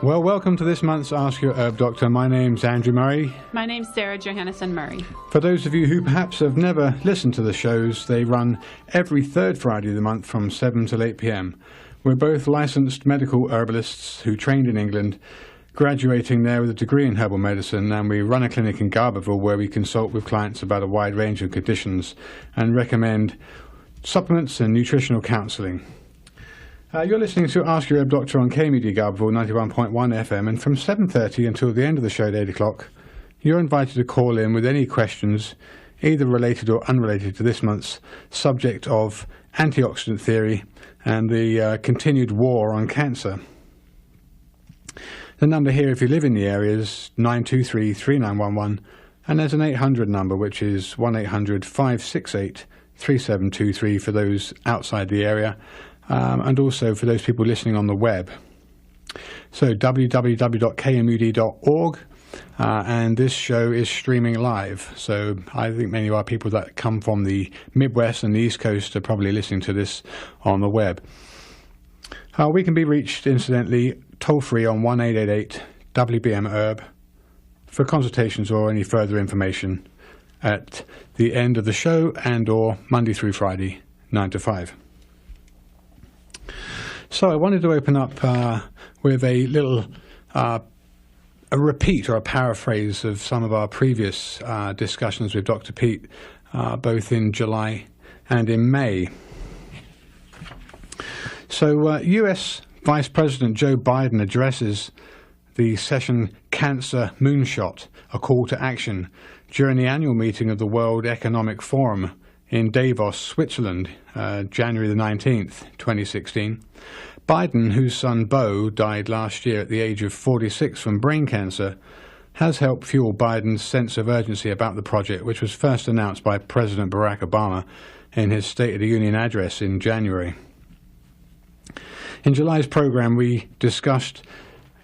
Well, welcome to this month's Ask Your Herb Doctor. My name's Andrew Murray. My name's Sarah Johannesson Murray. For those of you who perhaps have never listened to the shows, they run every third Friday of the month from 7 till 8 p.m. We're both licensed medical herbalists who trained in England, graduating there with a degree in herbal medicine, and we run a clinic in Garberville where we consult with clients about a wide range of conditions and recommend supplements and nutritional counselling. You're listening to Ask Your Herb Doctor on KMUD Garberville 91.1 FM, and from 7:30 until the end of the show at 8 o'clock, you're invited to call in with any questions, either related or unrelated to this month's subject of antioxidant theory and the continued war on cancer. The number here, if you live in the area, is 923-3911, and there's an 800 number, which is 1-800-568-3723 for those outside the area. And also for those people listening on the web. So www.kmud.org, and this show is streaming live. So I think many of our people that come from the Midwest and the East Coast are probably listening to this on the web. We can be reached, incidentally, toll-free on 1-888-WBM-HERB for consultations or any further information at the end of the show and or Monday through Friday, 9 to 5. So I wanted to open up with a little a repeat or a paraphrase of some of our previous discussions with Dr. Pete, both in July and in May. So U.S. Vice President Joe Biden addresses the session Cancer Moonshot, a call to action, during the annual meeting of the World Economic Forum in Davos, Switzerland, January the 19th, 2016. Biden, whose son Beau died last year at the age of 46 from brain cancer, has helped fuel Biden's sense of urgency about the project, which was first announced by President Barack Obama in his State of the Union address in January. In July's program, we discussed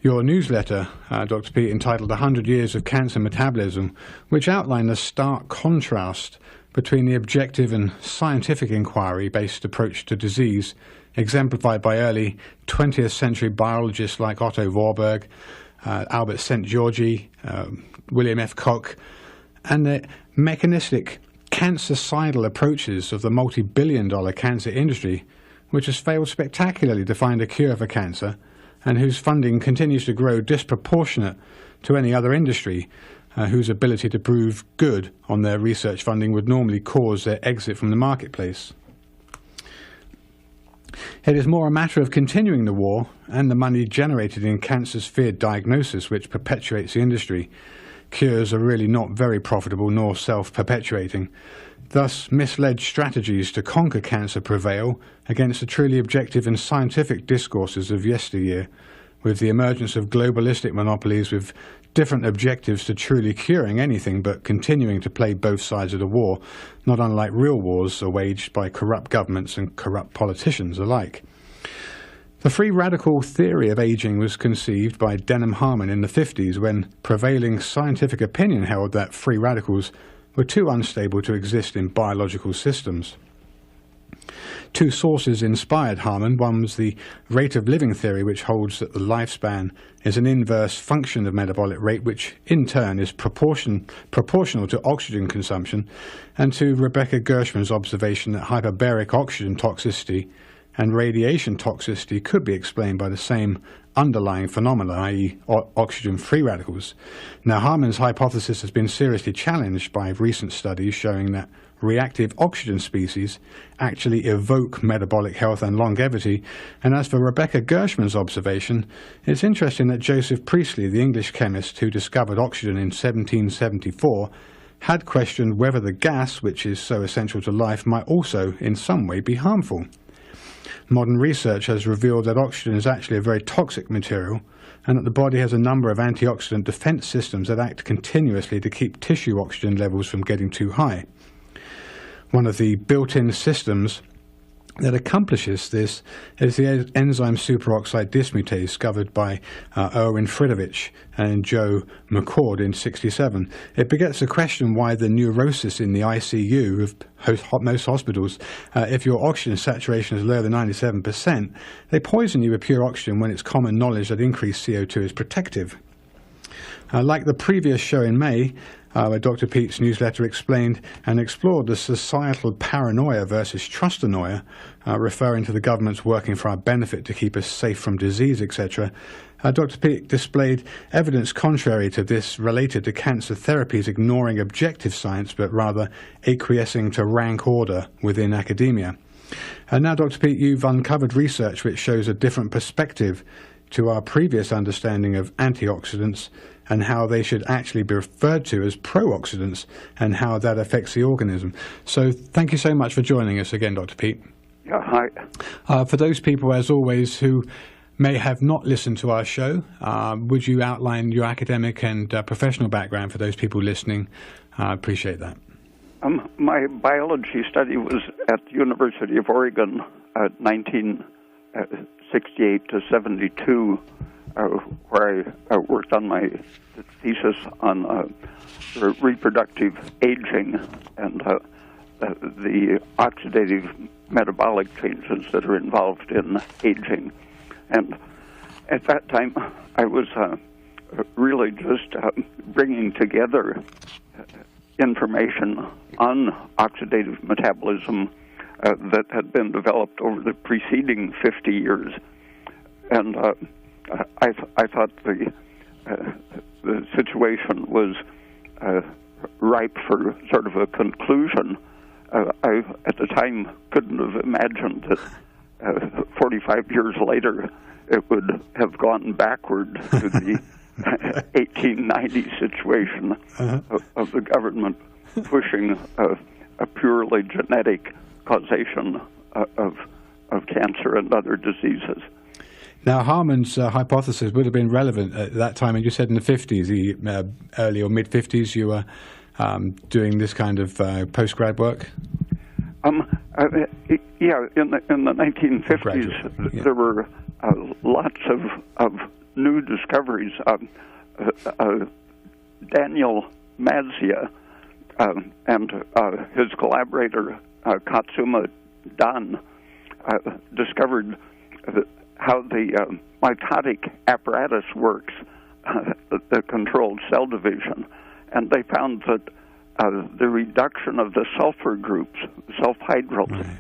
your newsletter, Dr. Pete, entitled 100 Years of Cancer Metabolism, which outlined the stark contrast between the objective and scientific inquiry-based approach to disease, exemplified by early 20th century biologists like Otto Warburg, Albert Szent-Györgyi, William F. Koch, and the mechanistic cancercidal approaches of the multi-billion-dollar cancer industry, which has failed spectacularly to find a cure for cancer and whose funding continues to grow disproportionate to any other industry, whose ability to prove good on their research funding would normally cause their exit from the marketplace. It is more a matter of continuing the war and the money generated in cancer's feared diagnosis which perpetuates the industry. Cures are really not very profitable nor self-perpetuating. Thus, misled strategies to conquer cancer prevail against the truly objective and scientific discourses of yesteryear, with the emergence of globalistic monopolies with different objectives to truly curing anything but continuing to play both sides of the war, not unlike real wars are waged by corrupt governments and corrupt politicians alike. The free radical theory of aging was conceived by Denham Harman in the 50s, when prevailing scientific opinion held that free radicals were too unstable to exist in biological systems. Two sources inspired Harman. One was the rate of living theory, which holds that the lifespan is an inverse function of metabolic rate, which in turn is proportional to oxygen consumption, and to Rebecca Gershman's observation that hyperbaric oxygen toxicity and radiation toxicity could be explained by the same underlying phenomena, i.e. oxygen free radicals. Now, Harman's hypothesis has been seriously challenged by recent studies showing that reactive oxygen species actually evoke metabolic health and longevity. And as for Rebecca Gershman's observation, it's interesting that Joseph Priestley, the English chemist who discovered oxygen in 1774, had questioned whether the gas, which is so essential to life, might also in some way be harmful. Modern research has revealed that oxygen is actually a very toxic material, and that the body has a number of antioxidant defense systems that act continuously to keep tissue oxygen levels from getting too high. One of the built-in systems that accomplishes this is the enzyme superoxide dismutase discovered by Erwin Fridovich and Joe McCord in '67. It begets the question why the neurosis in the ICU of most hospitals, if your oxygen saturation is lower than 97%, they poison you with pure oxygen when it's common knowledge that increased CO2 is protective. Like the previous show in May, where Dr. Pete's newsletter explained and explored the societal paranoia versus trustanoia, referring to the governments working for our benefit to keep us safe from disease, etc., Dr. Pete displayed evidence contrary to this related to cancer therapies ignoring objective science, but rather acquiescing to rank order within academia. And now, Dr. Pete, you've uncovered research which shows a different perspective to our previous understanding of antioxidants and how they should actually be referred to as pro-oxidants and how that affects the organism. So thank you so much for joining us again, Dr. Pete. Yeah, hi. For those people, as always, who may have not listened to our show, would you outline your academic and professional background for those people listening? I appreciate that. My biology study was at the University of Oregon, 1968 to 72, where I worked on my thesis on reproductive aging and the oxidative metabolic changes that are involved in aging. And at that time, I was really just bringing together information on oxidative metabolism that had been developed over the preceding 50 years. And I thought the situation was ripe for sort of a conclusion. I, at the time, couldn't have imagined that 45 years later it would have gone backward to the 1890 situation of the government pushing a purely genetic causation of cancer and other diseases. Now, Harman's hypothesis would have been relevant at that time, and you said in the 50s, the early or mid-50s, you were doing this kind of postgrad work? Yeah, in the 1950s, there were lots of new discoveries. Daniel Mazia and his collaborator Katsuma Dan discovered how the mitotic apparatus works that controls cell division, and they found that the reduction of the sulfur groups, sulfhydryls,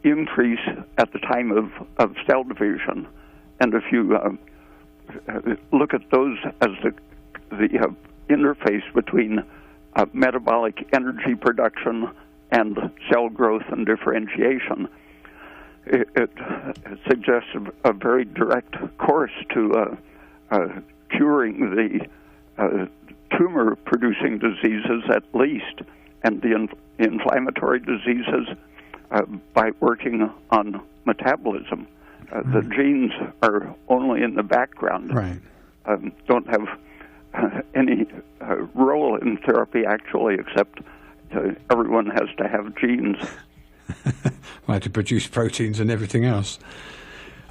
increase at the time of cell division. And if you look at those as the interface between metabolic energy production and cell growth and differentiation, it suggests a very direct course to curing the tumor-producing diseases at least, and the inflammatory diseases by working on metabolism. The genes are only in the background, don't have any role in therapy actually, except everyone has to have genes. Well, to produce proteins and everything else.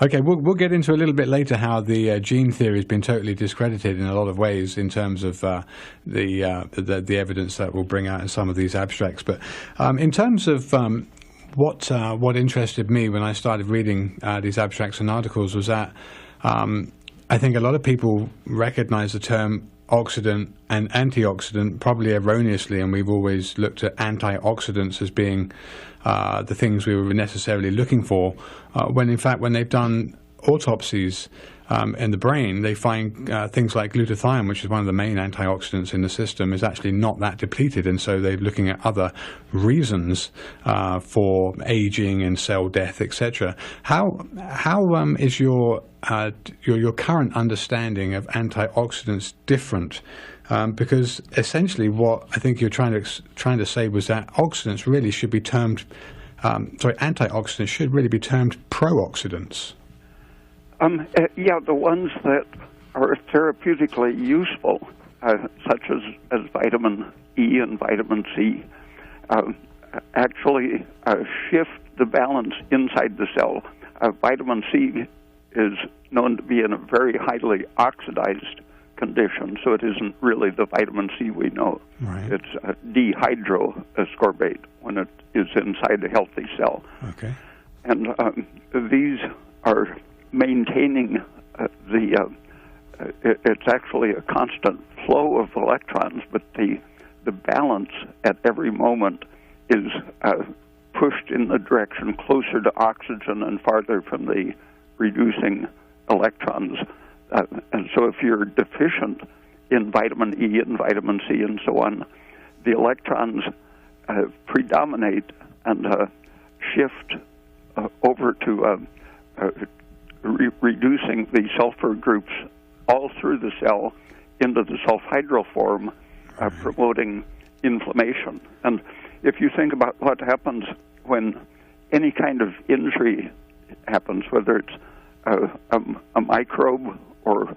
Okay, we'll get into a little bit later how the gene theory has been totally discredited in a lot of ways in terms of the evidence that we'll bring out in some of these abstracts. But in terms of what interested me when I started reading these abstracts and articles was that I think a lot of people recognize the term oxidant and antioxidant probably erroneously, and we've always looked at antioxidants as being the things we were necessarily looking for, when in fact when they've done autopsies in the brain, they find things like glutathione, which is one of the main antioxidants in the system, is actually not that depleted, and so they're looking at other reasons for aging and cell death, etc. How is your current understanding of antioxidants different? Because essentially, what I think you're trying to say was that oxidants really should be termed, antioxidants should really be termed pro-oxidants. Yeah, the ones that are therapeutically useful, such as vitamin E and vitamin C, actually shift the balance inside the cell. Vitamin C is known to be in a very highly oxidized condition, so it isn't really the vitamin C we know. Right. It's dehydroascorbate when it is inside a healthy cell. Okay. And these are maintaining it's actually a constant flow of electrons, but the balance at every moment is pushed in the direction closer to oxygen and farther from the reducing electrons. And so if you're deficient in vitamin E and vitamin C and so on, the electrons predominate and shift over to reducing the sulfur groups all through the cell into the sulfhydryl form, promoting inflammation. And if you think about what happens when any kind of injury happens, whether it's a microbe or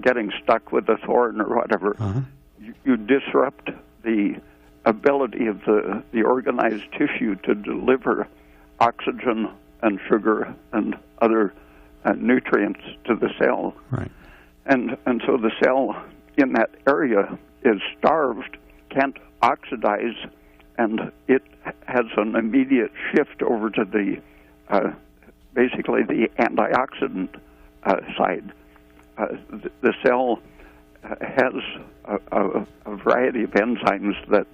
getting stuck with a thorn or whatever, you disrupt the ability of the organized tissue to deliver oxygen and sugar and other nutrients to the cell. Right. And so the cell in that area is starved, can't oxidize, and it has an immediate shift over to the basically the antioxidant side. The cell has a variety of enzymes that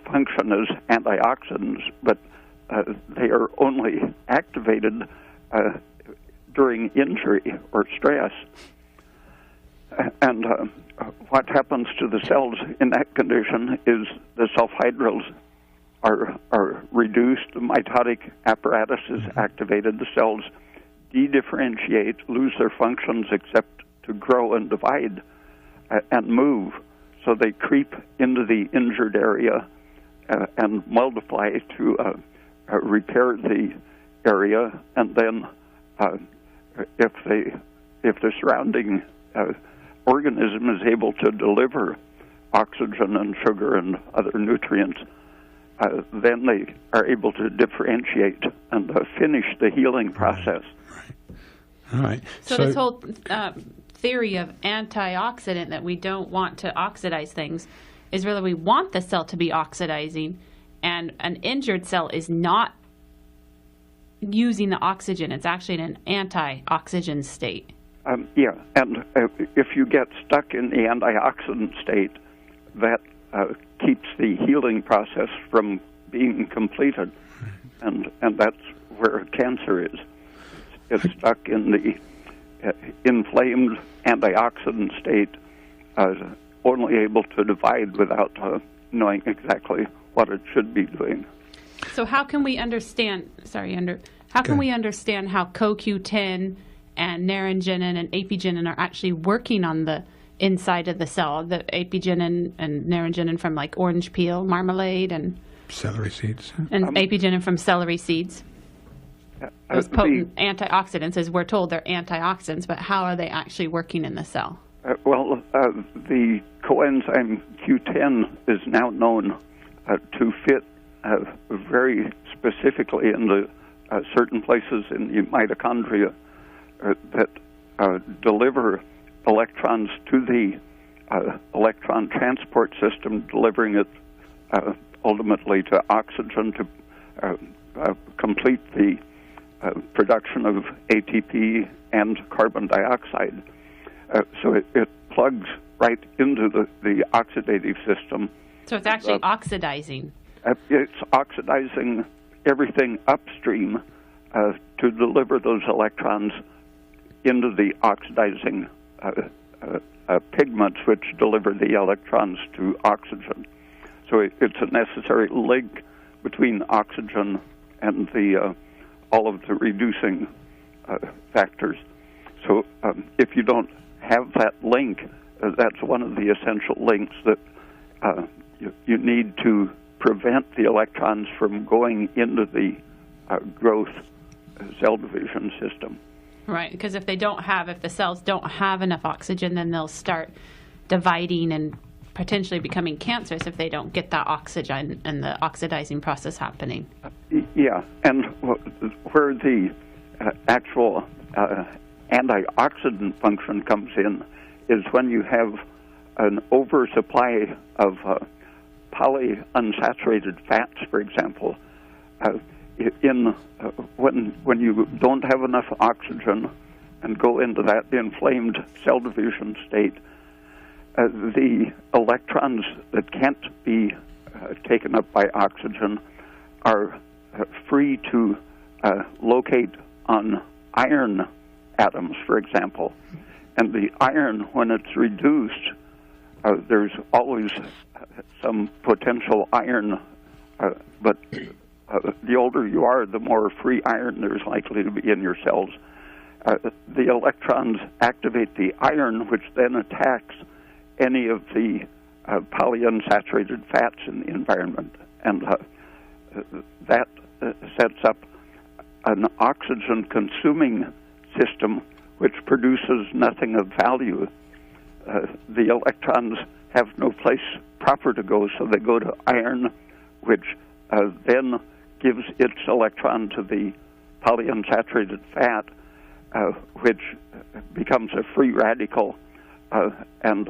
function as antioxidants, but they are only activated during injury or stress. And what happens to the cells in that condition is the sulfhydryls are reduced, the mitotic apparatus is activated, the cells de-differentiate, lose their functions except to grow and divide and move. So they creep into the injured area and multiply to repair the area, and then if the surrounding organism is able to deliver oxygen and sugar and other nutrients, then they are able to differentiate and finish the healing process. All right. So this whole theory of antioxidant, that we don't want to oxidize things, is really we want the cell to be oxidizing, and an injured cell is not using the oxygen. It's actually in an anti-oxygen state. Yeah, and if you get stuck in the antioxidant state, that keeps the healing process from being completed, and that's where cancer is. It's stuck in the inflamed antioxidant state, only able to divide without knowing exactly what it should be doing. So how can we understand? How can we understand how CoQ10 and naringenin and apigenin are actually working on the inside of the cell? The apigenin and naringenin from like orange peel, marmalade, and celery seeds, and apigenin from celery seeds. Those potent antioxidants, as we're told, they're antioxidants, but how are they actually working in the cell? The coenzyme Q10 is now known to fit very specifically in the certain places in the mitochondria that deliver electrons to the electron transport system, delivering it ultimately to oxygen to complete the production of ATP and carbon dioxide. So it plugs right into the oxidative system. So it's actually oxidizing. It's oxidizing everything upstream to deliver those electrons into the oxidizing pigments which deliver the electrons to oxygen. So it's a necessary link between oxygen and all of the reducing factors. So if you don't have that link, that's one of the essential links that you need to prevent the electrons from going into the growth cell division system. Right, because if the cells don't have enough oxygen, then they'll start dividing and potentially becoming cancerous if they don't get that oxygen and the oxidizing process happening. Yeah, and where the actual antioxidant function comes in is when you have an oversupply of polyunsaturated fats, for example. When you don't have enough oxygen and go into that inflamed cell division state, the electrons that can't be taken up by oxygen are free to locate on iron atoms, for example. And the iron, when it's reduced, there's always some potential iron, but the older you are, the more free iron there's likely to be in your cells. The electrons activate the iron, which then attacks any of the polyunsaturated fats in the environment. And that sets up an oxygen-consuming system which produces nothing of value. The electrons have no place proper to go, so they go to iron, which then gives its electron to the polyunsaturated fat, which becomes a free radical and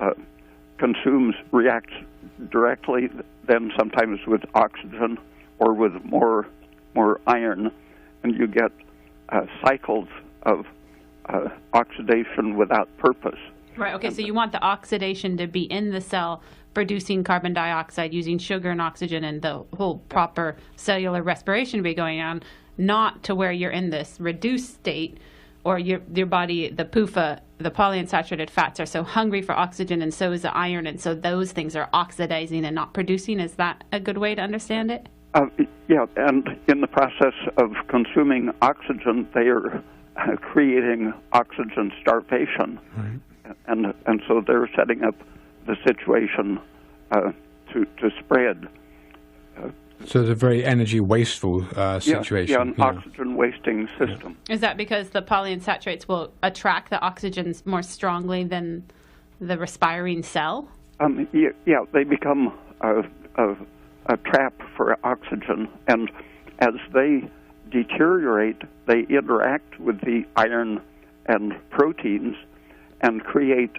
reacts directly, then sometimes with oxygen or with more iron, and you get cycles of oxidation without purpose. Right, okay, so you want the oxidation to be in the cell producing carbon dioxide using sugar and oxygen and the whole proper cellular respiration to be going on, not to where you're in this reduced state or your body, the PUFA, the polyunsaturated fats are so hungry for oxygen and so is the iron, and so those things are oxidizing and not producing. Is that a good way to understand it? Yeah, and in the process of consuming oxygen, they are creating oxygen starvation. Right. And so they're setting up the situation to spread. So it's a very energy wasteful situation. Yeah, an oxygen wasting system. Is that because the polyunsaturates will attract the oxygens more strongly than the respiring cell? Yeah, they become a trap for oxygen, and as they deteriorate, they interact with the iron and proteins and create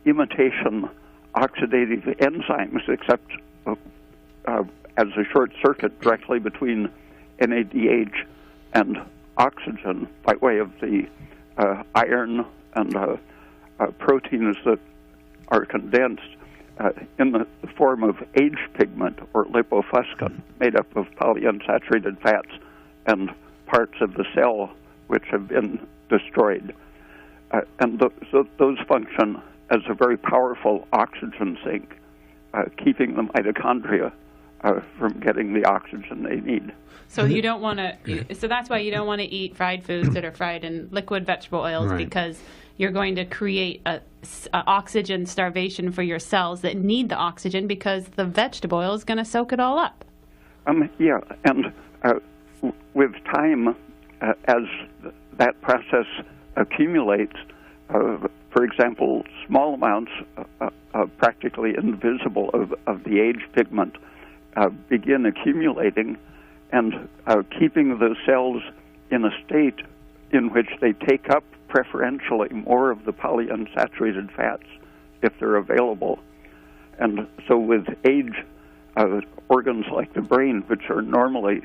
imitation oxidative enzymes, except as a short circuit directly between NADH and oxygen by way of the iron and proteins that are condensed in the form of age pigment or lipofuscin, made up of polyunsaturated fats and parts of the cell which have been destroyed. And so those function as a very powerful oxygen sink, keeping the mitochondria from getting the oxygen they need. So you don't want to. So that's why you don't want to eat fried foods that are fried in liquid vegetable oils, right, because you're going to create a oxygen starvation for your cells that need the oxygen because the vegetable oil is going to soak it all up. Yeah, and with time, as that process accumulates, for example, small amounts, practically invisible, of the age pigment begin accumulating and keeping the cells in a state in which they take up preferentially more of the polyunsaturated fats if they're available. And so with age, organs like the brain, which are normally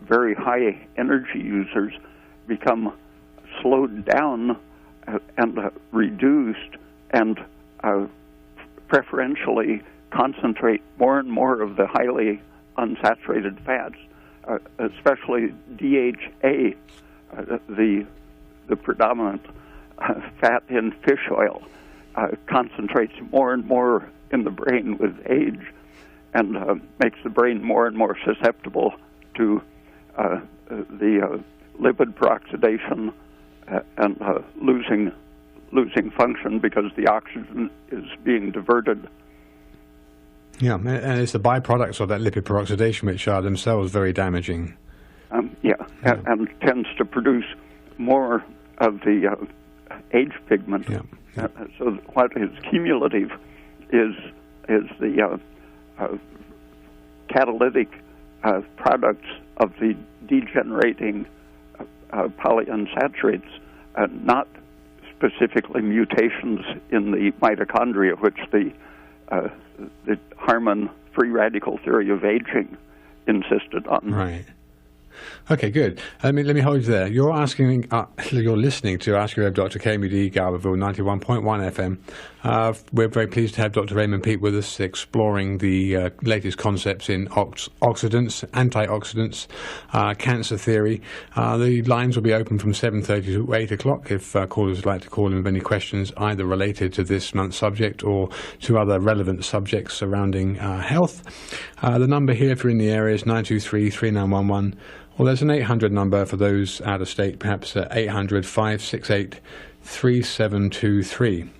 very high energy users, become slowed down and reduced and preferentially concentrate more and more of the highly unsaturated fats, especially DHA, the predominant fat in fish oil, concentrates more and more in the brain with age and makes the brain more and more susceptible to the lipid peroxidation and losing function because the oxygen is being diverted. Yeah, and it's the byproducts of that lipid peroxidation which are themselves very damaging. And tends to produce more of the age pigment. So what is cumulative is the catalytic products of the degenerating polyunsaturates, not specifically mutations in the mitochondria, which the Harman free radical theory of aging insisted on. Right. Okay, good. Let me hold you there. You're listening to Ask Your Web Dr. KMUD Garberville 91.1 FM. We're very pleased to have Dr. Raymond Peat with us, exploring the latest concepts in oxidants, antioxidants, cancer theory. The lines will be open from 7:30 to 8 o'clock if callers would like to call in with any questions, either related to this month's subject or to other relevant subjects surrounding health. The number here, if you're in the area, is 923-3911. Well, there's an 800 number for those out of state, perhaps 800-568-3723.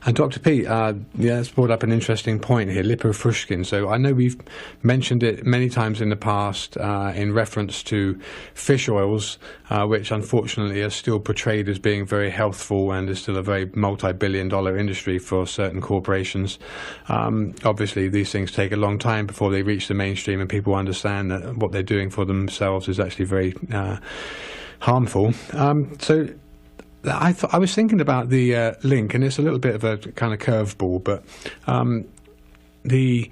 And Dr. P, that's brought up an interesting point here, lipofuscin. So I know we've mentioned it many times in the past in reference to fish oils, which unfortunately are still portrayed as being very healthful and is still a very multi-billion-dollar industry for certain corporations. Obviously, these things take a long time before they reach the mainstream and people understand that what they're doing for themselves is actually very harmful. So I was thinking about the link, and it's a little bit of a kind of curveball, but the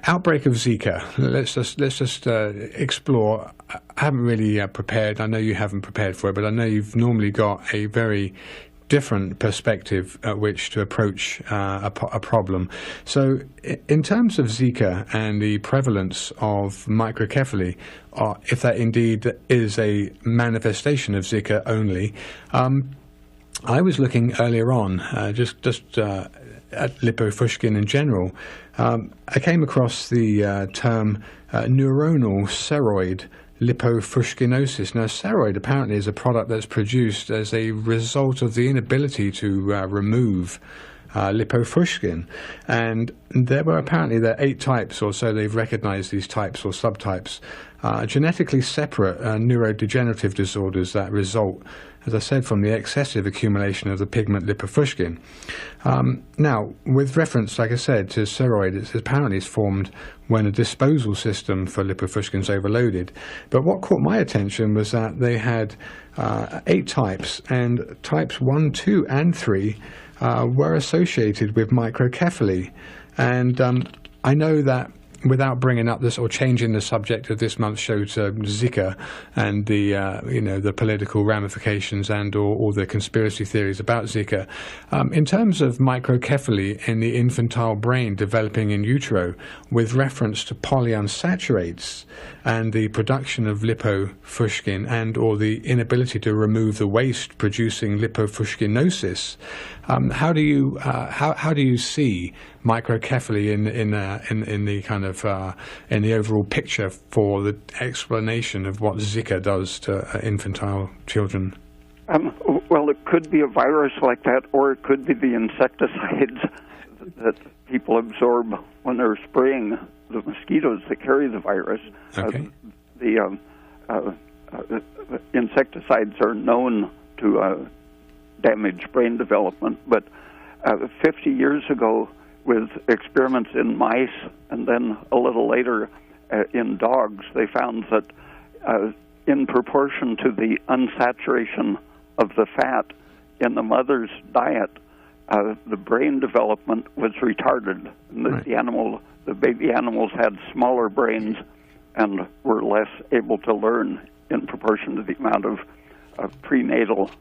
outbreak of Zika. Let's just explore. I haven't really prepared. I know you haven't prepared for it, but I know you've normally got a very different perspective at which to approach a problem. So in terms of Zika and the prevalence of microcephaly, if that indeed is a manifestation of Zika only, I was looking earlier on just at lipofuscin in general. I came across the term neuronal ceroid lipofuscinosis. Now, ceroid apparently is a product that's produced as a result of the inability to remove lipofuscin, and there are 8 types or so. They've recognized these types or subtypes, genetically separate neurodegenerative disorders that result, as I said, from the excessive accumulation of the pigment lipofuscin. Now, with reference, like I said, to ceroid, it's formed when a disposal system for lipofuscin is overloaded. But what caught my attention was that they had 8 types, and types 1, 2, and 3 were associated with microcephaly. And I know that without bringing up this or changing the subject of this month's show to Zika and the the political ramifications and or the conspiracy theories about Zika, in terms of microcephaly in the infantile brain developing in utero, with reference to polyunsaturates and the production of lipofuscin and or the inability to remove the waste producing lipofuscinosis, how do you see microcephaly in the kind of in the overall picture for the explanation of what Zika does to infantile children? Well, it could be a virus like that, or it could be the insecticides that people absorb when they're spraying the mosquitoes that carry the virus. Okay. The insecticides are known to damage brain development, but 50 years ago, with experiments in mice and then a little later in dogs, they found that in proportion to the unsaturation of the fat in the mother's diet, the brain development was retarded. And Right. The baby animals had smaller brains and were less able to learn in proportion to the amount of prenatal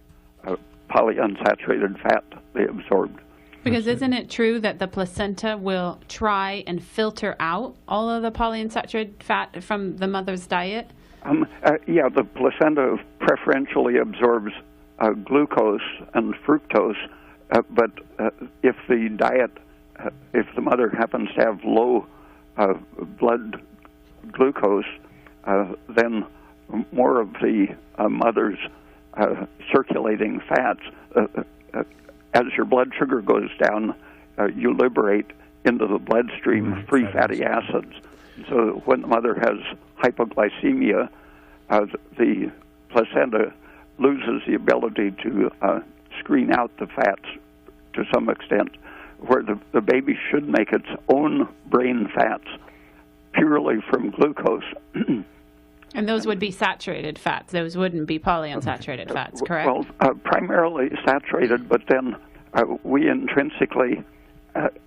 polyunsaturated fat they absorbed. Because isn't it true that the placenta will try and filter out all of the polyunsaturated fat from the mother's diet? Yeah, the placenta preferentially absorbs glucose and fructose, but if the diet, if the mother happens to have low blood glucose, then more of the mother's circulating fats, as your blood sugar goes down, you liberate into the bloodstream free fatty acids. So when the mother has hypoglycemia, the placenta loses the ability to screen out the fats to some extent, where the baby should make its own brain fats purely from glucose. And those would be saturated fats. Those wouldn't be polyunsaturated fats, correct? Well, primarily saturated, but then we intrinsically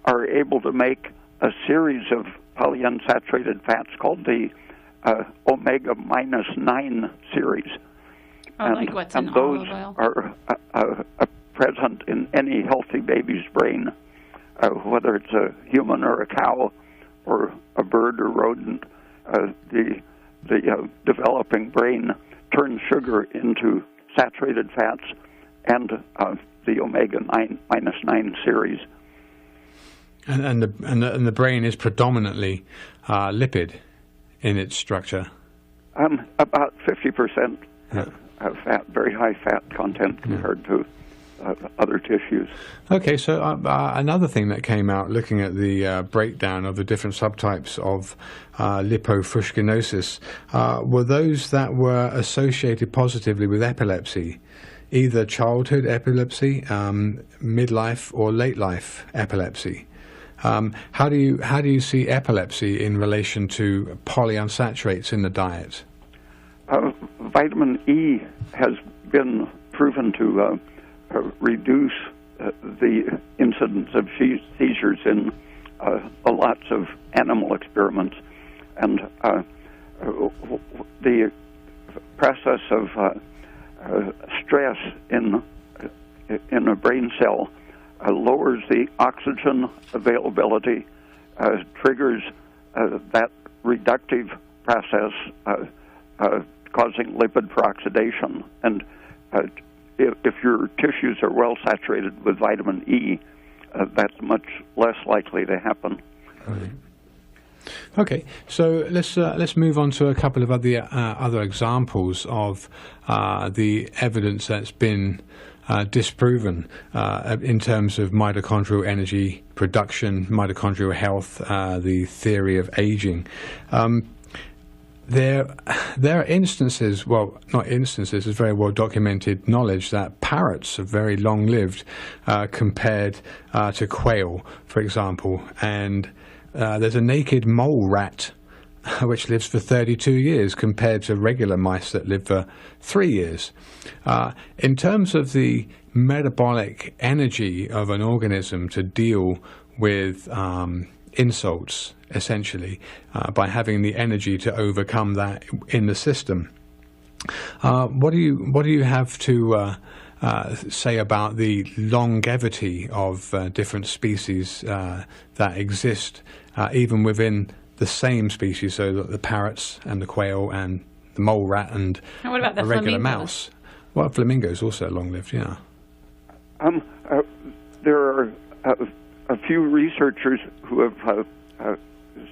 are able to make a series of polyunsaturated fats called the omega -9 series. Like what's in those olive oil? are present in any healthy baby's brain, whether it's a human or a cow or a bird or rodent. The developing brain turns sugar into saturated fats and the omega -9 series. And the brain is predominantly lipid in its structure. About 50% fat, very high fat content compared to other tissues. Okay, so another thing that came out looking at the breakdown of the different subtypes of lipofuscinosis were those that were associated positively with epilepsy, either childhood epilepsy, midlife, or late life epilepsy. How do you see epilepsy in relation to polyunsaturates in the diet? Vitamin E has been proven to reduce the incidence of seizures in lots of animal experiments, and the process of stress in a brain cell lowers the oxygen availability, triggers that reductive process, causing lipid peroxidation. And if your tissues are well saturated with vitamin E, that's much less likely to happen. Okay, so let's move on to a couple of other examples of the evidence that's been disproven in terms of mitochondrial energy production, mitochondrial health, the theory of aging. There are instances, well, not instances, it's very well documented knowledge that parrots are very long-lived compared to quail, for example, and there's a naked mole rat which lives for 32 years compared to regular mice that live for 3 years. In terms of the metabolic energy of an organism to deal with insults, essentially, by having the energy to overcome that in the system, what do you have to say about the longevity of different species that exist even within the same species, so that the parrots and the quail and the mole rat and what about the a regular flamingos? mouse? Well, flamingos also long-lived, yeah. There are a few researchers who have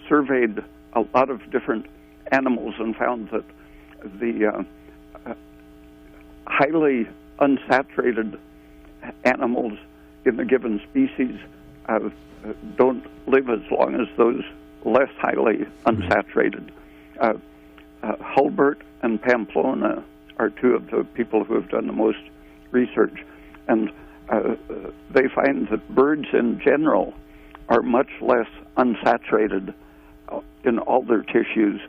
surveyed a lot of different animals and found that the highly unsaturated animals in a given species don't live as long as those less highly unsaturated. Hulbert and Pamplona are two of the people who have done the most research, and they find that birds in general are much less unsaturated in all their tissues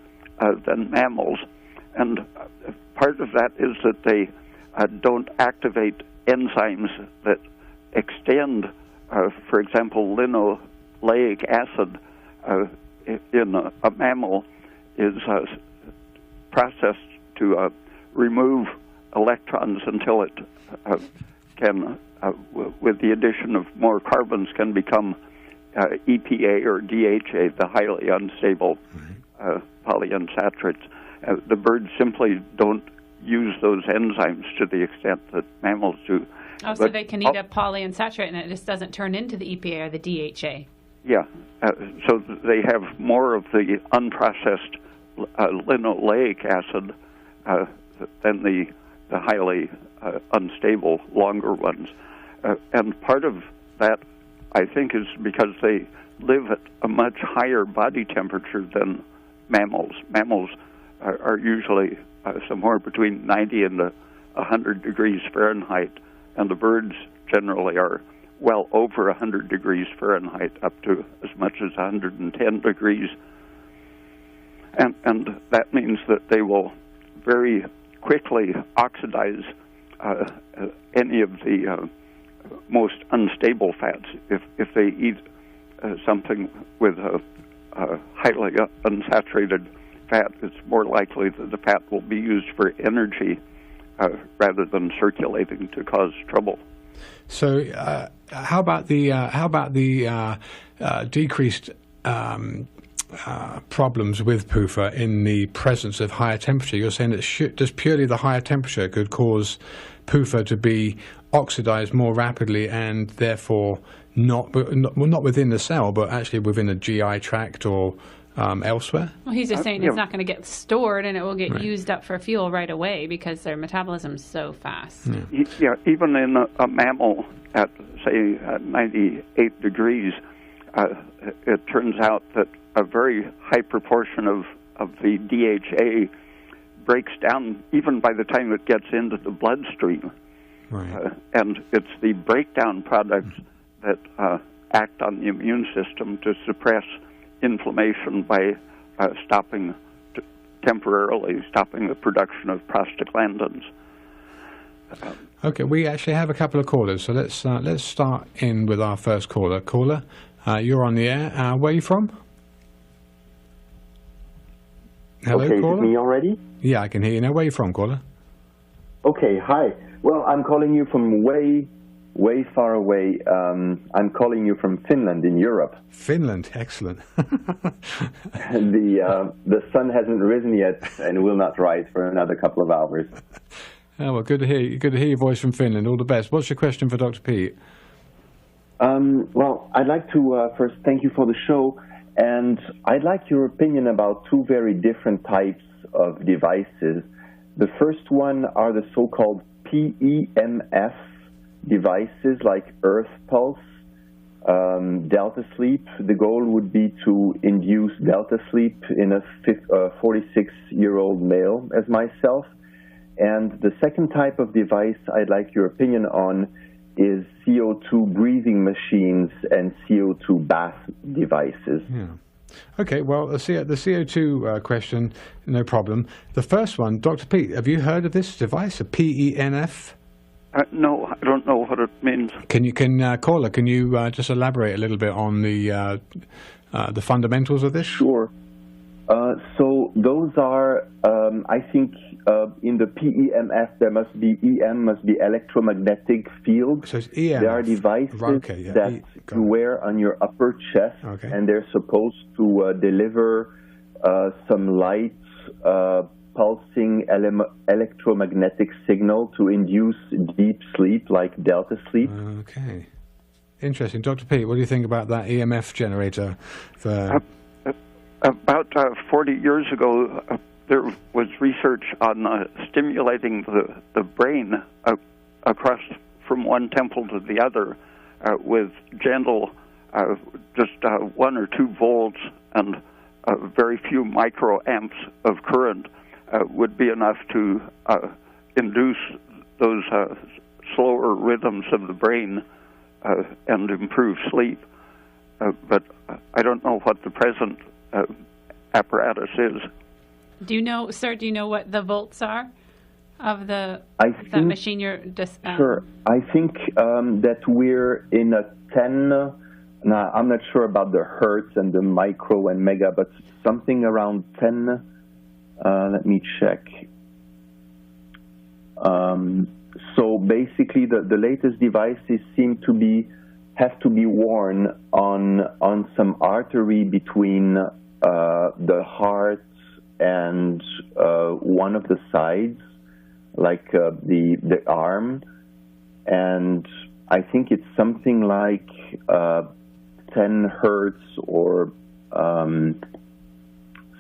than mammals, and part of that is that they don't activate enzymes that extend, for example, linoleic acid in a mammal is processed to remove electrons until it can, with the addition of more carbons, can become EPA or DHA, the highly unstable polyunsaturates. The birds simply don't use those enzymes to the extent that mammals do. Oh, so they can eat a polyunsaturate and it just doesn't turn into the EPA or the DHA. Yeah, so they have more of the unprocessed linoleic acid than the highly unstable longer ones. And part of that, I think, is because they live at a much higher body temperature than mammals. Mammals are usually somewhere between 90 and 100 degrees Fahrenheit, and the birds generally are well over 100 degrees Fahrenheit, up to as much as 110 degrees. and that means that they will very quickly oxidize any of the most unstable fats. If they eat something with a highly unsaturated fat, it's more likely that the fat will be used for energy rather than circulating to cause trouble. So, how about the decreased problems with PUFA in the presence of higher temperature? You're saying that just purely the higher temperature could cause PUFA to be oxidized more rapidly and therefore not within the cell, but actually within the GI tract or elsewhere? Well, he's just saying it's not going to get stored and it will get used up for fuel right away because their metabolism is so fast. Yeah, even in a mammal at, say, 98 degrees, it turns out that a very high proportion of the DHA breaks down even by the time it gets into the bloodstream. Right. And it's the breakdown products that act on the immune system to suppress inflammation by temporarily stopping the production of prostaglandins. Okay, we actually have a couple of callers, so let's start in with our first caller. Caller, you're on the air. Where are you from? Hello, okay, caller? is it me already? Yeah, I can hear you now. Where are you from, caller? Okay, hi. Well, I'm calling you from way far away. I'm calling you from Finland in Europe. Finland, excellent. The sun hasn't risen yet and will not rise for another couple of hours. Oh, well, good to hear your voice from Finland. All the best. What's your question for Dr. Pete? Well, I'd like to first thank you for the show, and I'd like your opinion about two very different types of devices. The first one are the so-called PEMF devices like Earth Pulse, Delta Sleep. The goal would be to induce Delta Sleep in a 46-year-old male as myself. And the second type of device I'd like your opinion on is CO2 breathing machines and CO2 bath devices. Yeah. Okay, well, the CO2 question, no problem. The first one, Dr. Pete, have you heard of this device, a PEMF? No, I don't know what it means. Caller, can you just elaborate a little bit on the fundamentals of this? Sure. So those are, I think, in the PEMF there must be electromagnetic field. So it's EMF. There are devices that you wear on your upper chest, and they're supposed to deliver some light, pulsing electromagnetic signal to induce deep sleep, like Delta Sleep. Okay. Interesting. Dr. Pete, what do you think about that EMF generator? About 40 years ago, there was research on stimulating the brain across from one temple to the other with gentle, just 1 or 2 volts and very few microamps of current would be enough to induce those slower rhythms of the brain and improve sleep. But I don't know what the present apparatus is. Do you know, sir, what the volts are of that machine you're just... Sure. I think that we're in a 10... Now, I'm not sure about the hertz and the micro and mega, but something around 10... let me check. So basically, the latest devices have to be worn on some artery between the heart and one of the sides, like the arm, and I think it's something like 10 hertz or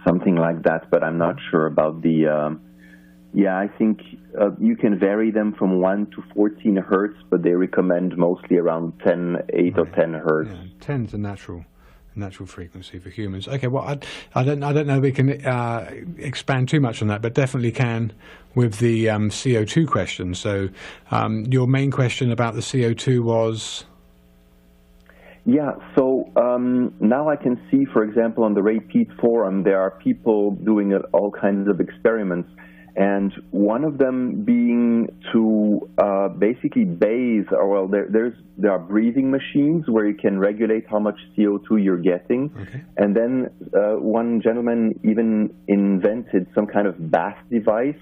something like that, but I'm not sure about the... I think you can vary them from 1 to 14 hertz, but they recommend mostly around 8 or 10 hertz. Yeah, 10's a natural frequency for humans. Okay, well, I don't know if we can expand too much on that, but definitely can with the CO2 question. So your main question about the CO2 was? Yeah, so now I can see, for example, on the Repeat forum, there are people doing all kinds of experiments, and one of them being to basically bathe, or well, there are breathing machines where you can regulate how much CO2 you're getting, and then one gentleman even invented some kind of bath device.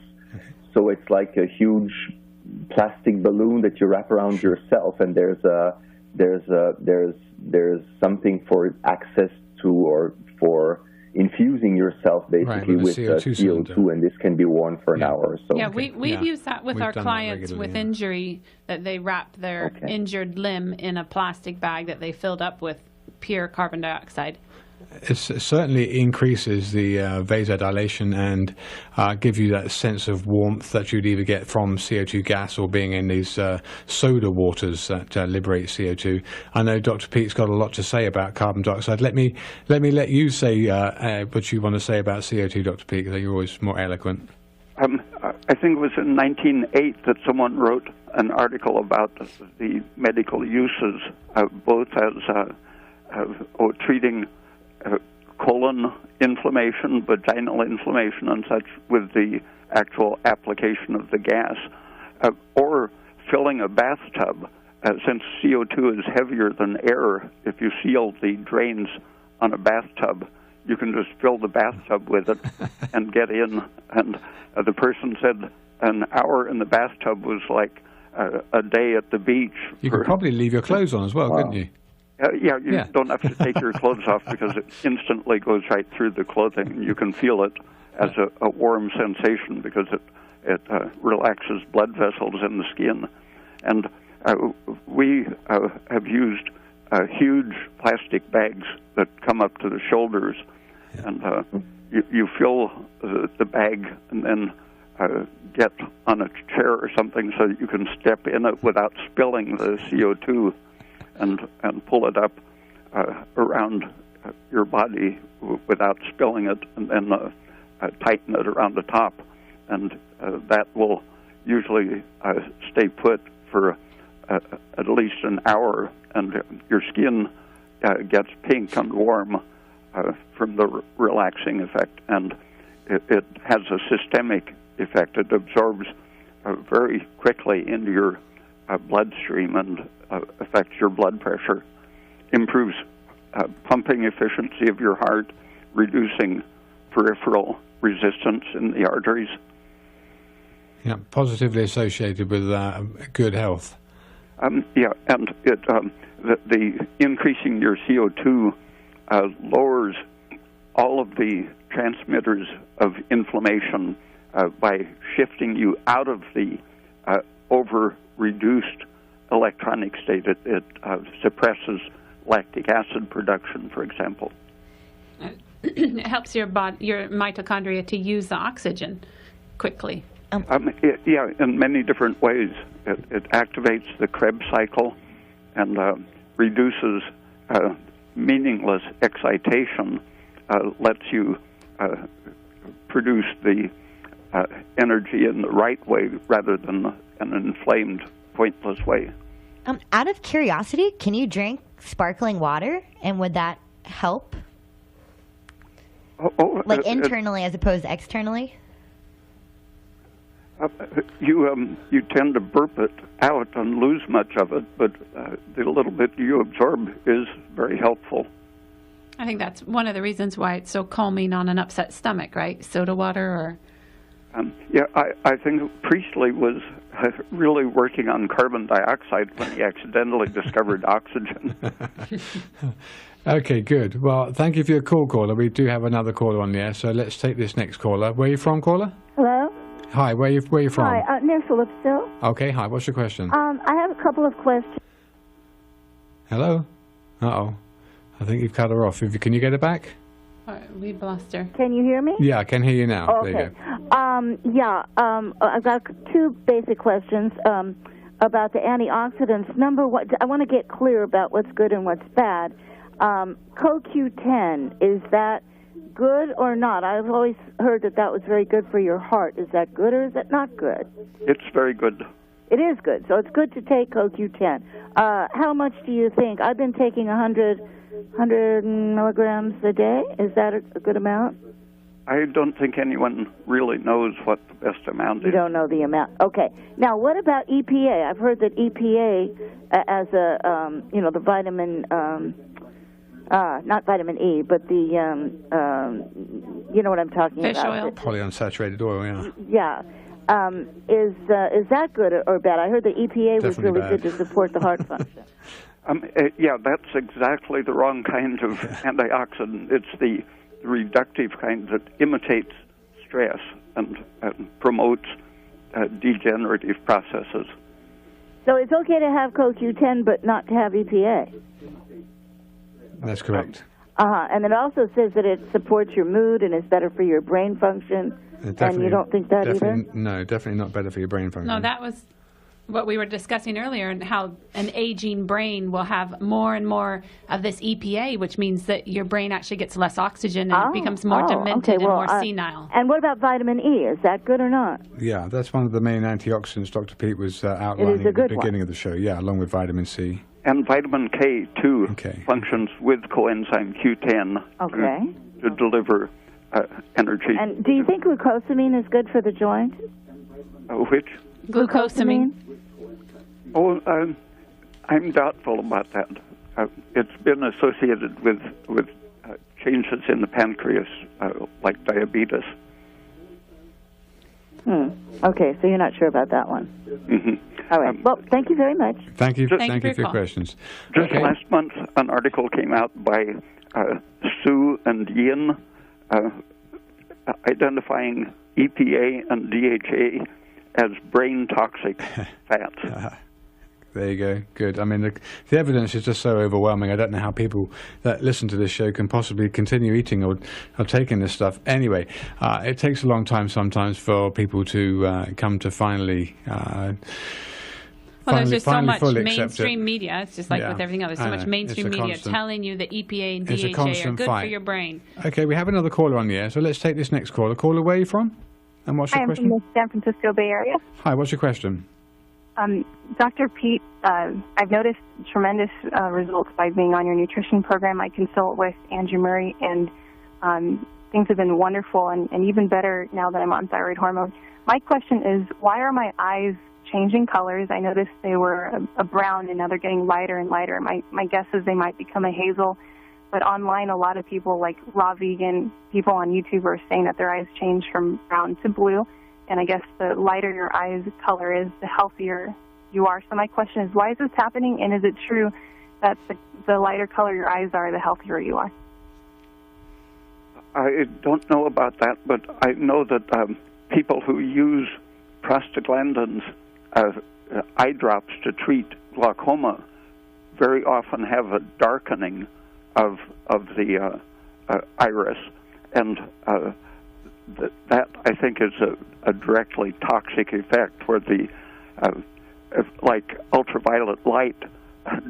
So it's like a huge plastic balloon that you wrap around yourself, and there's something for access to, or for infusing yourself basically with CO2, and this can be worn for an hour or so. Yeah, we've used that with our clients with injury, that they wrap their injured limb in a plastic bag that they filled up with pure carbon dioxide. It certainly increases the vasodilation and give you that sense of warmth that you'd either get from CO2 gas or being in these soda waters that liberate CO2. I know Dr. Pete's got a lot to say about carbon dioxide. Let me let you say what you want to say about CO2, Dr. Pete, because you're always more eloquent. I think it was in 1908 that someone wrote an article about the medical uses, both as treating colon inflammation, vaginal inflammation, and such with the actual application of the gas, or filling a bathtub. Since CO2 is heavier than air, if you seal the drains on a bathtub, you can just fill the bathtub with it and get in. And the person said an hour in the bathtub was like a day at the beach. You could probably leave your clothes on as well, couldn't you? You don't have to take your clothes off because it instantly goes right through the clothing. You can feel it as a warm sensation because it relaxes blood vessels in the skin. And we have used huge plastic bags that come up to the shoulders, and you fill the bag and then get on a chair or something so that you can step in it without spilling the CO2. And pull it up around your body without spilling it, and then tighten it around the top, and that will usually stay put for at least an hour, and your skin gets pink and warm from the relaxing effect, and it has a systemic effect. It absorbs very quickly into your bloodstream and affects your blood pressure, improves pumping efficiency of your heart, reducing peripheral resistance in the arteries. Yeah, positively associated with good health. And it the increasing your CO2 lowers all of the transmitters of inflammation by shifting you out of the over-reduced electronic state. It suppresses lactic acid production, for example. It helps your mitochondria to use the oxygen quickly. In many different ways. It activates the Krebs cycle and reduces meaningless excitation, lets you produce the energy in the right way rather than an inflamed, pointless way. Out of curiosity, can you drink sparkling water, and would that help? Like internally as opposed to externally? You tend to burp it out and lose much of it, but the little bit you absorb is very helpful. I think that's one of the reasons why it's so calming on an upset stomach, right? Soda water or... I think Priestley was really working on carbon dioxide when he accidentally discovered oxygen. Okay, good. Well, thank you for your call, caller. We do have another caller on the air, so let's take this next caller. Where are you from, caller? Hello? Hi, where are you from? Hi, near Phillipsville. Okay, hi, what's your question? I have a couple of questions. Hello? Uh-oh. I think you've cut her off. Can you get her back? We've lost her. Can you hear me? Yeah, I can hear you now. Okay. There you go. I've got two basic questions about the antioxidants. Number one, I want to get clear about what's good and what's bad. CoQ10, is that good or not? I've always heard that was very good for your heart. Is that good or is it not good? It's very good. It is good. So it's good to take CoQ10. How much do you think? I've been taking 100 100 milligrams a day? Is that a good amount? I don't think anyone really knows what the best amount is. You don't know the amount. Okay. Now, what about EPA? I've heard that EPA, as a, the vitamin, not vitamin E, but the, you know what I'm talking Fish about. oil. Polyunsaturated oil, yeah. Yeah. Is that good or bad? I heard the EPA was Definitely really bad. good to support the heart function. Yeah, that's exactly the wrong kind of antioxidant. It's the reductive kind that imitates stress and promotes degenerative processes. So it's okay to have CoQ10 but not to have EPA? That's correct. And it also says that it supports your mood and is better for your brain function. And you don't think that either? No, definitely not better for your brain function. No, that was what we were discussing earlier, and how an aging brain will have more and more of this EPA, which means that your brain actually gets less oxygen and it becomes more demented and more senile. And what about vitamin E? Is that good or not? Yeah, that's one of the main antioxidants Dr. Pete was outlining at the beginning of the show. Yeah, along with vitamin C. And vitamin K, too, functions with coenzyme Q10 to deliver energy. And do you think glucosamine is good for the joint? Which? Glucosamine. Oh, I'm doubtful about that. It's been associated with changes in the pancreas, like diabetes. Okay, so you're not sure about that one. Mm-hmm. All right. Well, thank you very much. Thank you. Thank you for your questions. Just last month, an article came out by Sue and Yin identifying EPA and DHA as brain toxic fats. There you go. Good. I mean, the evidence is just so overwhelming. I don't know how people that listen to this show can possibly continue eating or taking this stuff. Anyway, it takes a long time sometimes for people to come to finally. Well, there's just so much mainstream media. It's just like with everything else. There's so much mainstream media telling you that EPA and DHA are good for your brain. Okay, we have another caller on the air, so let's take this next caller. Caller, where are you from? And what's your question? I'm from the San Francisco Bay Area. Hi, what's your question? Dr. Pete, I've noticed tremendous results by being on your nutrition program. I consult with Andrew Murray, and things have been wonderful and even better now that I'm on thyroid hormone. My question is, why are my eyes changing colors? I noticed they were a brown, and now they're getting lighter and lighter. My guess is they might become a hazel. But online, a lot of people, like raw vegan people on YouTube, are saying that their eyes change from brown to blue. And I guess the lighter your eyes color is, the healthier you are. So my question is, why is this happening? And is it true that the lighter color your eyes are, the healthier you are? I don't know about that, but I know that people who use prostaglandins, eye drops to treat glaucoma, very often have a darkening of the iris, and that I think is a directly toxic effect, where the like ultraviolet light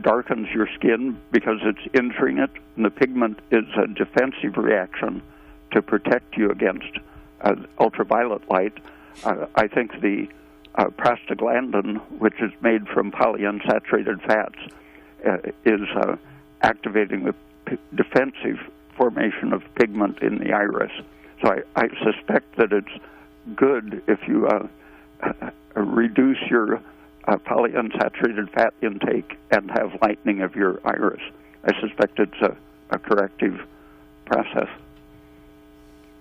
darkens your skin because it's injuring it, and the pigment is a defensive reaction to protect you against ultraviolet light. I think the prostaglandin, which is made from polyunsaturated fats, is activating the defensive formation of pigment in the iris. So I suspect that it's good if you reduce your polyunsaturated fat intake and have lightening of your iris. I suspect it's a corrective process.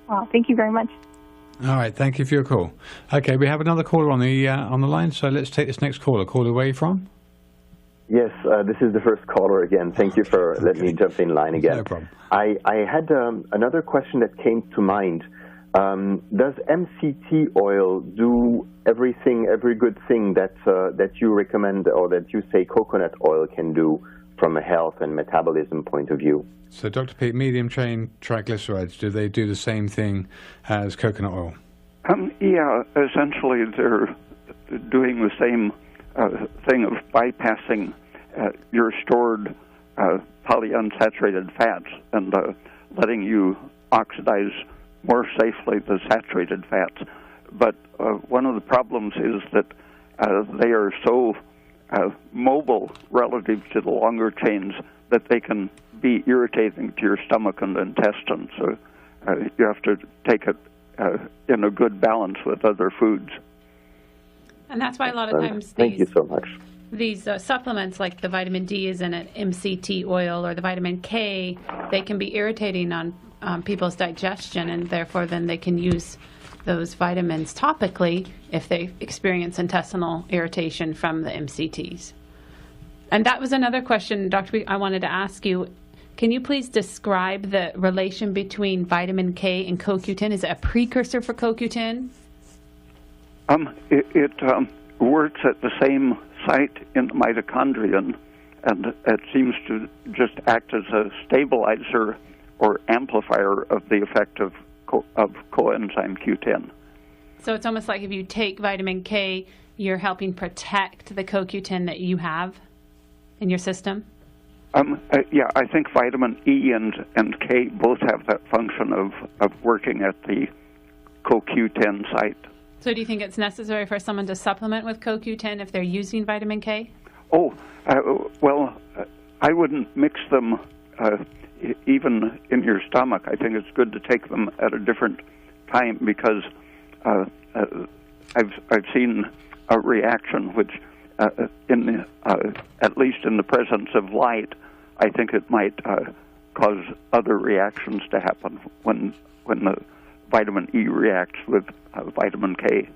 Well, thank you very much. All right, thank you for your call. Okay, we have another caller on the line, so let's take this next caller. Caller, where are you from? Yes, this is the first caller again. Thank you for letting me jump in line again. No problem. I had another question that came to mind. Does MCT oil do every good thing that you recommend, or that you say coconut oil can do from a health and metabolism point of view? So, Dr. Pete, medium chain triglycerides, do they do the same thing as coconut oil? Yeah, essentially they're doing the same thing of bypassing your stored polyunsaturated fats and letting you oxidize more safely the saturated fats. But one of the problems is that they are so mobile relative to the longer chains that they can be irritating to your stomach and intestines. So you have to take it in a good balance with other foods. And that's why a lot of times Thank you so much. these supplements like the vitamin D is in an MCT oil or the vitamin K, they can be irritating on people's digestion, and therefore then they can use those vitamins topically if they experience intestinal irritation from the MCTs. And that was another question, Dr. B, I wanted to ask you. Can you please describe the relation between vitamin K and CoQ10? Is it a precursor for CoQ10? It works at the same site in the mitochondrion, and it seems to just act as a stabilizer or amplifier of the effect of coenzyme Q10. So it's almost like if you take vitamin K, you're helping protect the CoQ10 that you have in your system? Yeah, I think vitamin E and K both have that function of working at the CoQ10 site. So do you think it's necessary for someone to supplement with CoQ10 if they're using vitamin K? Oh, well, I wouldn't mix them even in your stomach. I think it's good to take them at a different time because I've seen a reaction which, at least in the presence of light, I think it might cause other reactions to happen when the vitamin E reacts with vitamin K.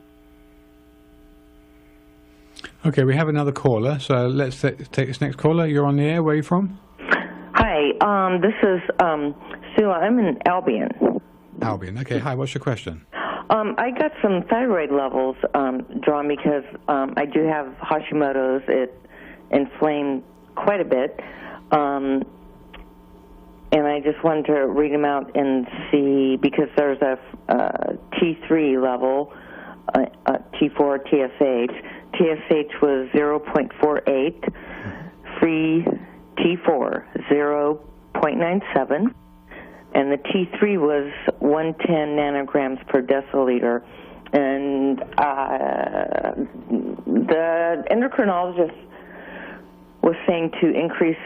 Okay, we have another caller, so let's take this next caller. You're on the air. Where are you from? Hi, this is Sue. I'm in Albion. Albion. Okay, hi. What's your question? I got some thyroid levels drawn because I do have Hashimoto's. It inflamed quite a bit. And I just wanted to read them out and see, because there's a T3 level, T4, TSH. TSH was 0.48, free T4, 0.97, and the T3 was 110 nanograms per deciliter. And the endocrinologist was saying to increase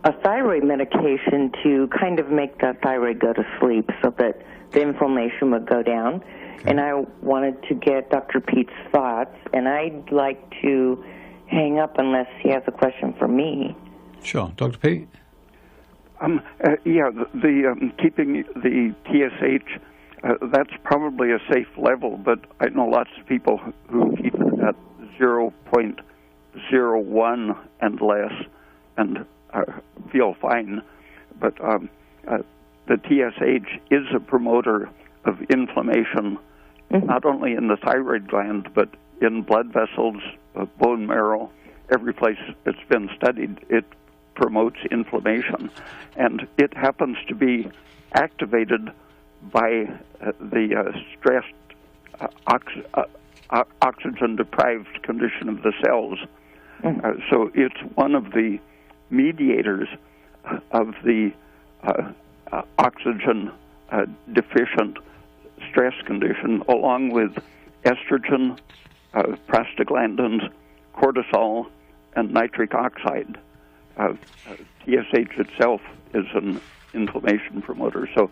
a thyroid medication to kind of make the thyroid go to sleep so that the inflammation would go down. Okay. And I wanted to get Dr. Pete's thoughts, and I'd like to hang up unless he has a question for me. Sure. Dr. Pete? Yeah, keeping the TSH, that's probably a safe level, but I know lots of people who keep it at 0.01 and less and feel fine. But the TSH is a promoter of inflammation, not only in the thyroid gland, but in blood vessels, bone marrow, every place it's been studied. It promotes inflammation, and it happens to be activated by the stressed oxygen-deprived condition of the cells. So it's one of the mediators of the oxygen-deficient stress condition, along with estrogen, prostaglandins, cortisol, and nitric oxide. TSH itself is an inflammation promoter. So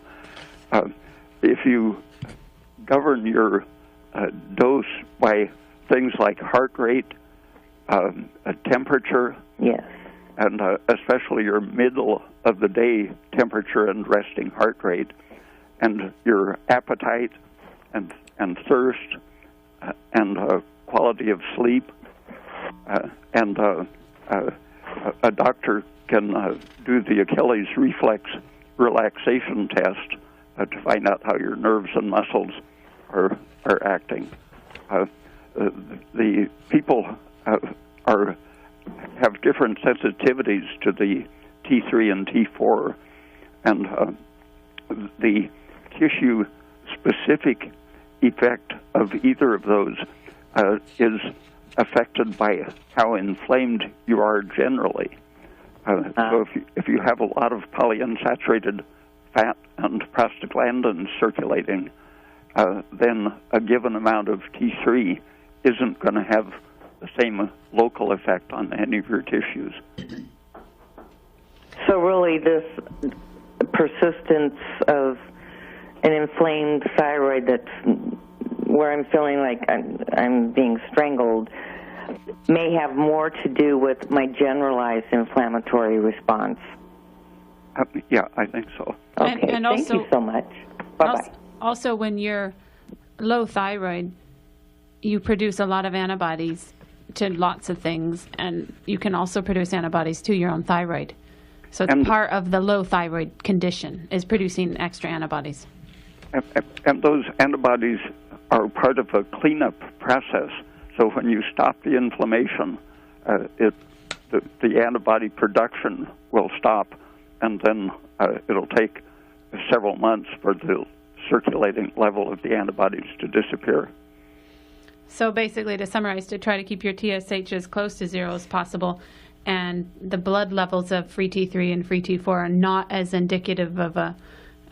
if you govern your dose by things like heart rate, temperature, yes, and especially your middle of the day temperature and resting heart rate, and your appetite and thirst and quality of sleep, and a doctor can do the Achilles reflex relaxation test to find out how your nerves and muscles are acting. The people have different sensitivities to the T3 and T4, and the tissue-specific effect of either of those is affected by how inflamed you are generally. So if you have a lot of polyunsaturated fat and prostaglandins circulating, then a given amount of T3 isn't going to have the same local effect on any of your tissues. So really this persistence of an inflamed thyroid that's where I'm feeling like I'm being strangled may have more to do with my generalized inflammatory response. Yeah, I think so. Okay, and thank you so much. Bye-bye. Also, when you're low thyroid, you produce a lot of antibodies to lots of things, and you can also produce antibodies to your own thyroid. So it's part of the low thyroid condition is producing extra antibodies. And those antibodies are part of a cleanup process. So when you stop the inflammation, the antibody production will stop, and then it'll take several months for the circulating level of the antibodies to disappear. So basically, to summarize, to try to keep your TSH as close to zero as possible, and the blood levels of free T3 and free T4 are not as indicative of a,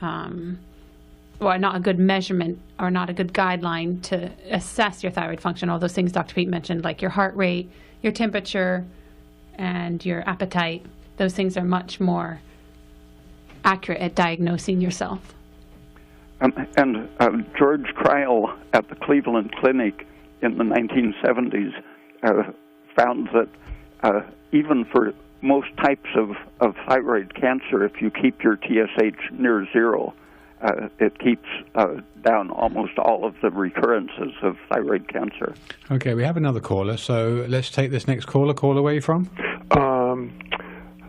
not a good measurement or not a good guideline to assess your thyroid function. All those things Dr. Pete mentioned, like your heart rate, your temperature, and your appetite. Those things are much more accurate at diagnosing yourself. And George Kreil at the Cleveland Clinic in the 1970s found that even for most types of thyroid cancer, if you keep your TSH near zero, it keeps down almost all of the recurrences of thyroid cancer. Okay, we have another caller, so let's take this next caller. Caller, where are you from?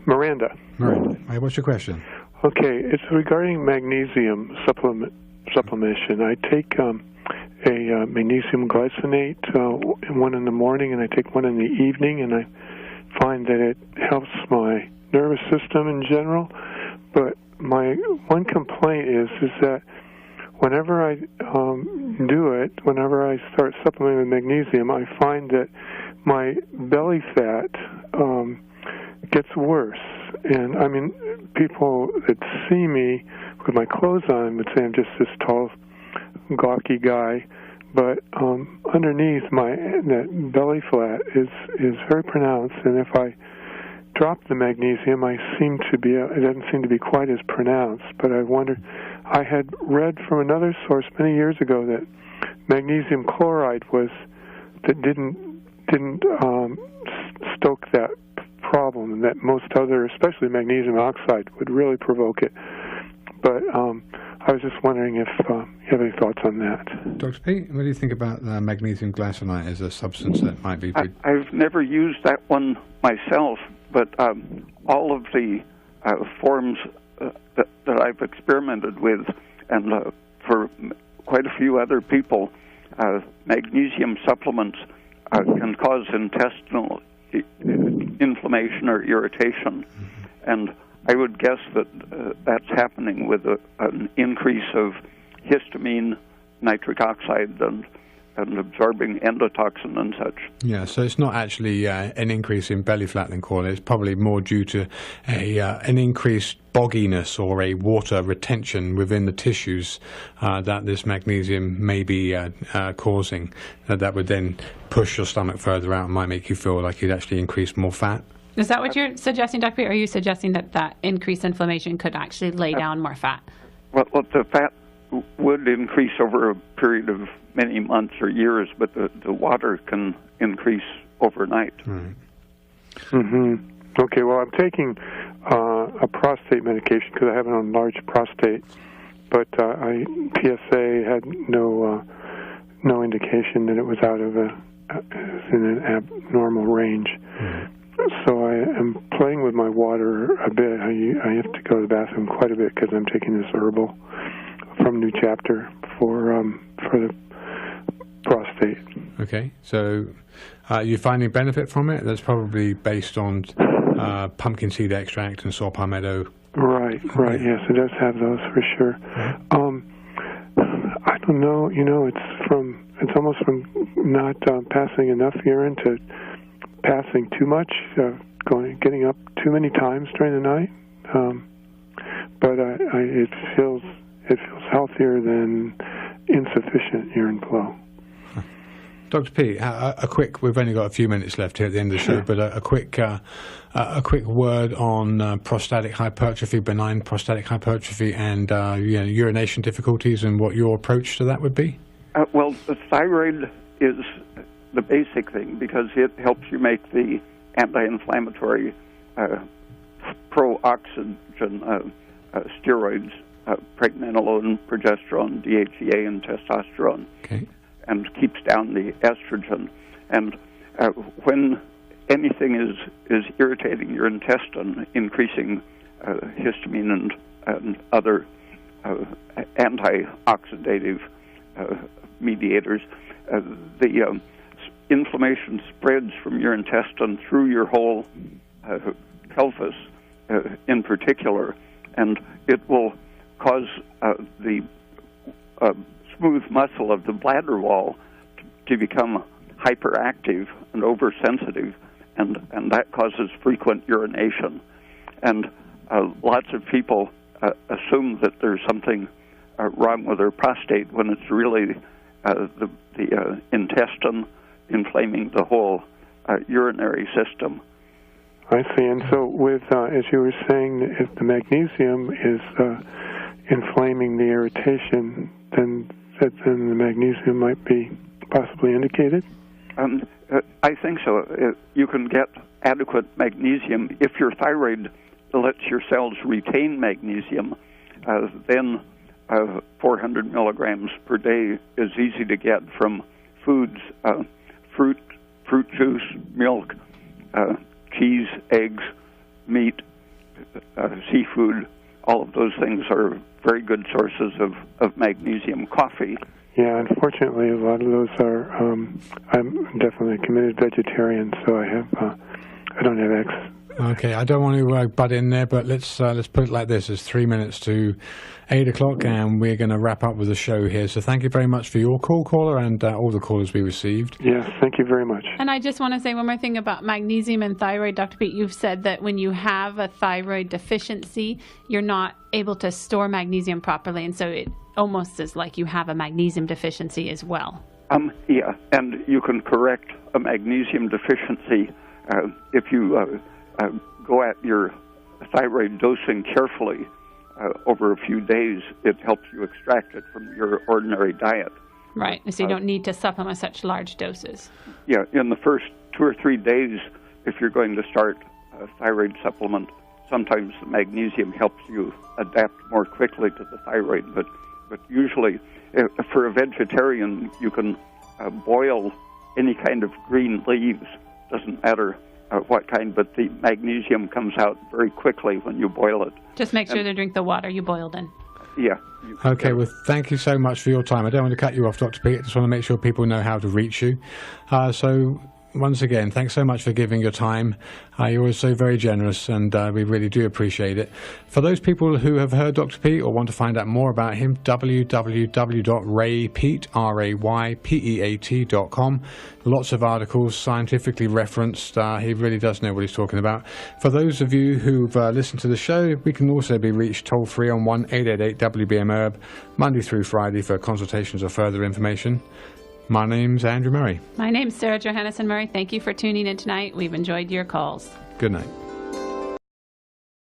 Miranda. Miranda. Hey, what's your question? Okay, it's regarding magnesium supplementation. I take a magnesium glycinate, one in the morning, and I take one in the evening, and I find that it helps my nervous system in general. But my one complaint is that whenever I do it, whenever I start supplementing with magnesium, I find that my belly fat gets worse. And I mean, people that see me with my clothes on would say I'm just this tall, gawky guy, but underneath that belly fat is very pronounced. And if I drop the magnesium, it doesn't seem to be quite as pronounced. But I wonder, I had read from another source many years ago that magnesium chloride didn't stoke that problem, and that most other, especially magnesium oxide, would really provoke it. But I was just wondering if you have any thoughts on that. Dr. Pete, what do you think about magnesium glycinate as a substance that might be... I've never used that one myself, but all of the forms that I've experimented with, and for quite a few other people, magnesium supplements can cause intestinal inflammation or irritation, and I would guess that that's happening with an increase of histamine, nitric oxide, and absorbing endotoxin and such. Yeah, so it's not actually an increase in belly fat then, Corley. It's probably more due to an increased bogginess or a water retention within the tissues that this magnesium may be causing. That would then push your stomach further out and might make you feel like you'd actually increase more fat. Is that what you're suggesting, Dr. Pete? Or are you suggesting that increased inflammation could actually lay down more fat? Well, the fat would increase over a period of many months or years, but the water can increase overnight. Right. Mm-hmm. Okay, well, I'm taking a prostate medication because I have an enlarged prostate, but PSA had no indication that it was in an abnormal range. Mm-hmm. So I am playing with my water a bit. I have to go to the bathroom quite a bit because I'm taking this herbal from New Chapter for the prostate. Okay, so you're finding benefit from it? That's probably based on pumpkin seed extract and saw palmetto. Right. Yes, it does have those for sure. I don't know. It's almost from not passing enough urine to passing too much, getting up too many times during the night. But it feels healthier than insufficient urine flow. Dr. Pete, a quick, we've only got a few minutes left here at the end of the show, but a quick word on prostatic hypertrophy, benign prostatic hypertrophy, and urination difficulties, and what your approach to that would be? Well, the thyroid is the basic thing because it helps you make the anti-inflammatory pro-oxygen steroids, pregnenolone, progesterone, DHEA, and testosterone, and keeps down the estrogen. And when anything is irritating your intestine, increasing histamine and other anti-oxidative mediators, the inflammation spreads from your intestine through your whole pelvis in particular, and it will cause the smooth muscle of the bladder wall to become hyperactive and oversensitive, and that causes frequent urination. And lots of people assume that there's something wrong with their prostate when it's really the intestine inflaming the whole urinary system. I see. And so with, as you were saying, if the magnesium is inflaming the irritation, then the magnesium might be possibly indicated? I think so. You can get adequate magnesium. If your thyroid lets your cells retain magnesium, then 400 milligrams per day is easy to get from foods, fruit juice, milk, cheese, eggs, meat, seafood. All of those things are very good sources of magnesium. Coffee. Yeah, unfortunately, a lot of those are. I'm definitely a committed vegetarian, so I don't have eggs. Okay, I don't want to butt in there, but let's put it like this: it's 3 minutes to 8 o'clock, and we're going to wrap up with the show here. So thank you very much for your call, caller, and all the callers we received. Yes, thank you very much. And I just want to say one more thing about magnesium and thyroid, Dr. Pete. You've said that when you have a thyroid deficiency, you're not able to store magnesium properly, and so it almost is like you have a magnesium deficiency as well. Yeah, and you can correct a magnesium deficiency if you go at your thyroid dosing carefully over a few days. It helps you extract it from your ordinary diet. Right, so you don't need to supplement such large doses. Yeah, in the first 2 or 3 days, if you're going to start a thyroid supplement, sometimes the magnesium helps you adapt more quickly to the thyroid, but usually, for a vegetarian, you can boil any kind of green leaves. Doesn't matter what kind, but the magnesium comes out very quickly when you boil it. Just make sure to drink the water you boiled in. Yeah. Okay, well, thank you so much for your time. I don't want to cut you off, Dr. Pete. I just want to make sure people know how to reach you. So, once again, thanks so much for giving your time. You're always so very generous, and we really do appreciate it. For those people who have heard Dr. Pete or want to find out more about him, www.raypeat.com. Lots of articles, scientifically referenced. He really does know what he's talking about. For those of you who've listened to the show, we can also be reached toll-free on 1-888-WBM-HERB, Monday through Friday for consultations or further information. My name's Andrew Murray. My name's Sarah Johannesson Murray. Thank you for tuning in tonight. We've enjoyed your calls. Good night.